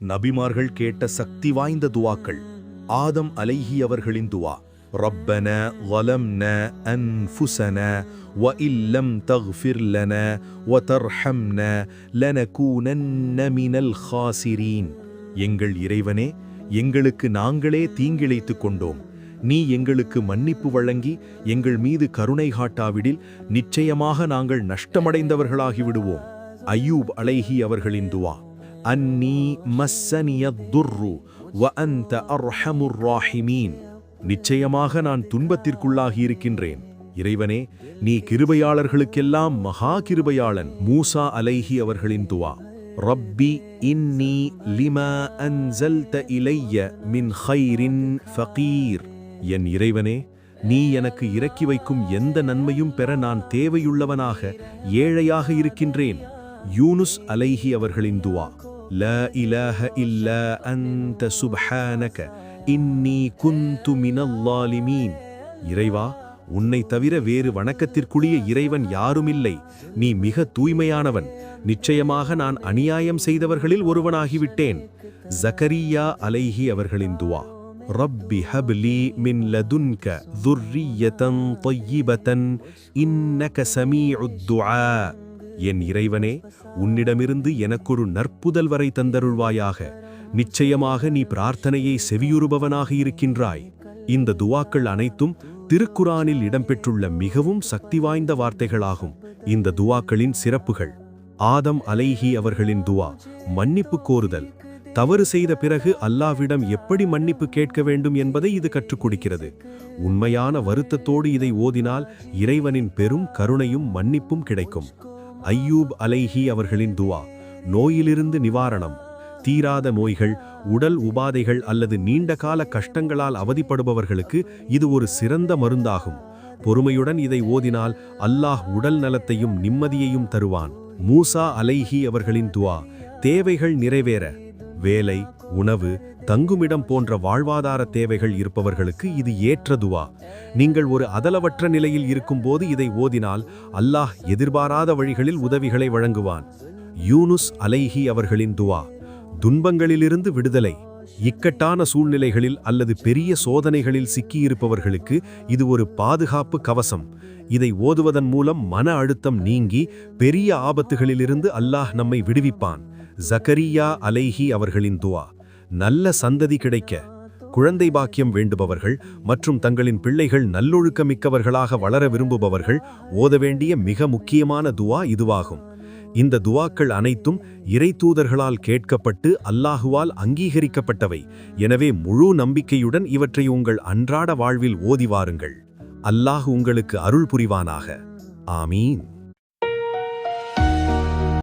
நபிமார்கள் கேட்ட சக்தி வாய்ந்த துவாக்கள். ஆதம் அலைஹி அவர்களின் துவா, ரப்பனா ظلمنا أنفسنا وإن لم تغفر لنا وترحمنا لنكونن من الخاسرين. எங்கள் இறைவனே, எங்களுக்கு நாங்களே தீங்கிழைத்துக் கொண்டோம். நீ எங்களுக்கு மன்னிப்பு வழங்கி எங்கள் மீது கருணை காட்டாவிடில் நிச்சயமாக நாங்கள் நஷ்டமடைந்தவர்களாகிவிடுவோம். அய்யூப் அலைஹி அவர்களின் துவா, அன்னி மஸ்ஸனியத் துர்ரு வ அன்த அர்ஹமுர் ராஹிமீன். நிச்சயமாக நான் துன்பத்திற்குள்ளாகி இருக்கின்றேன். இறைவனே, நீ கிருபையாளர்களுக்கெல்லாம் மகா கிருபையாளன். மூசா அலைஹி அவர்களின் துவா, ரப்பி இன்னி லிமா அன்ஸல்த இலைய மின் கைரின் ஃபகீர். என் இறைவனே, நீ எனக்கு இறக்கி வைக்கும் எந்த நன்மையும் பெற நான் தேவையுள்ளவனாக ஏழையாக இருக்கின்றேன். யூனுஸ் அலைஹி அவர்களின் துவா, லா இலாஹ இல்லா அன்த சுப்ஹானக இன்னி குந்து மினல் ஸாலிமீன். இறைவா, உன்னை தவிர வேறு வணக்கத்திற்குரிய இறைவன் யாருமில்லை. நீ மிக தூய்மையானவன். நிச்சயமாக நான் அநியாயம் செய்தவர்களில் ஒருவனாகிவிட்டேன். ஜக்கரியா அலைஹி அவர்களின் துவா, ரப்பி ஹப்லி மின் லதுன்க ذُرِّيَّةً طَيِّبَةً إِنَّكَ سَمِيعُ الدُّعَاء. என் இறைவனே, உன்னிடமிருந்து எனக்கொரு நற்புதல்வரை தந்தருள்வாயாக. நிச்சயமாக நீ பிரார்த்தனையை செவியுறுபவனாக இருக்கின்றாய். இந்த துவாக்கள் அனைத்தும் திருக்குரானில் இடம்பெற்றுள்ள மிகவும் சக்தி வாய்ந்த வார்த்தைகளாகும். இந்த துவாக்களின் சிறப்புகள். ஆதம் அலைஹி அவர்களின் துவா, மன்னிப்பு கோருதல். தவறு செய்த பிறகு அல்லாஹ்விடம் எப்படி மன்னிப்பு கேட்க வேண்டும் என்பதை இது கற்றுக் கொடுக்கிறது. உண்மையான வருத்தத்தோடு இதை ஓதினால் இறைவனின் பெரும் கருணையும் மன்னிப்பும் கிடைக்கும். அய்யூப் அலைஹி அவர்களின் துவா, நோயிலிருந்து நிவாரணம். தீராத நோய்கள், உடல் உபாதைகள் அல்லது நீண்டகால கஷ்டங்களால் அவதிப்படுபவர்களுக்கு இது ஒரு சிறந்த மருந்தாகும். பொறுமையுடன் இதை ஓதினால் அல்லாஹ் உடல் நலத்தையும் நிம்மதியையும் தருவான். மூசா அலைஹி அவர்களின் துவா, தேவைகள் நிறைவேற. வேலை, உணவு, தங்குமிடம் போன்ற வாழ்வாதார தேவைகள் இருப்பவர்களுக்கு இது ஏற்ற துவா. நீங்கள் ஒரு அதலவற்ற நிலையில் இருக்கும்போது இதை ஓதினால் அல்லாஹ் எதிர்பாராத வழிகளில் உதவிகளை வழங்குவான். யூனுஸ் அலைஹி அவர்களின் துவா, துன்பங்களிலிருந்து விடுதலை. இக்கட்டான சூழ்நிலைகளில் அல்லது பெரிய சோதனைகளில் சிக்கியிருப்பவர்களுக்கு இது ஒரு பாதுகாப்பு கவசம். இதை ஓதுவதன் மூலம் மன அழுத்தம் நீங்கி பெரிய ஆபத்துகளிலிருந்து அல்லாஹ் நம்மை விடுவிப்பான். ஜக்கரியா அலைஹி அவர்களின் துவா, நல்ல சந்ததி கிடைக்க. குழந்தை பாக்கியம் வேண்டுபவர்கள் மற்றும் தங்களின் பிள்ளைகள் நல்லொழுக்கமிக்கவர்களாக வளர விரும்புபவர்கள் ஓத வேண்டிய மிக முக்கியமான துவா இதுவாகும். இந்த துவாக்கள் அனைத்தும் இறைத்தூதர்களால் கேட்கப்பட்டு அல்லாஹுவால் அங்கீகரிக்கப்பட்டவை. எனவே முழு நம்பிக்கையுடன் இவற்றை உங்கள் அன்றாட வாழ்வில் ஓதி வாருங்கள். அல்லாஹ் உங்களுக்கு அருள் புரிவானாக. ஆமீன்.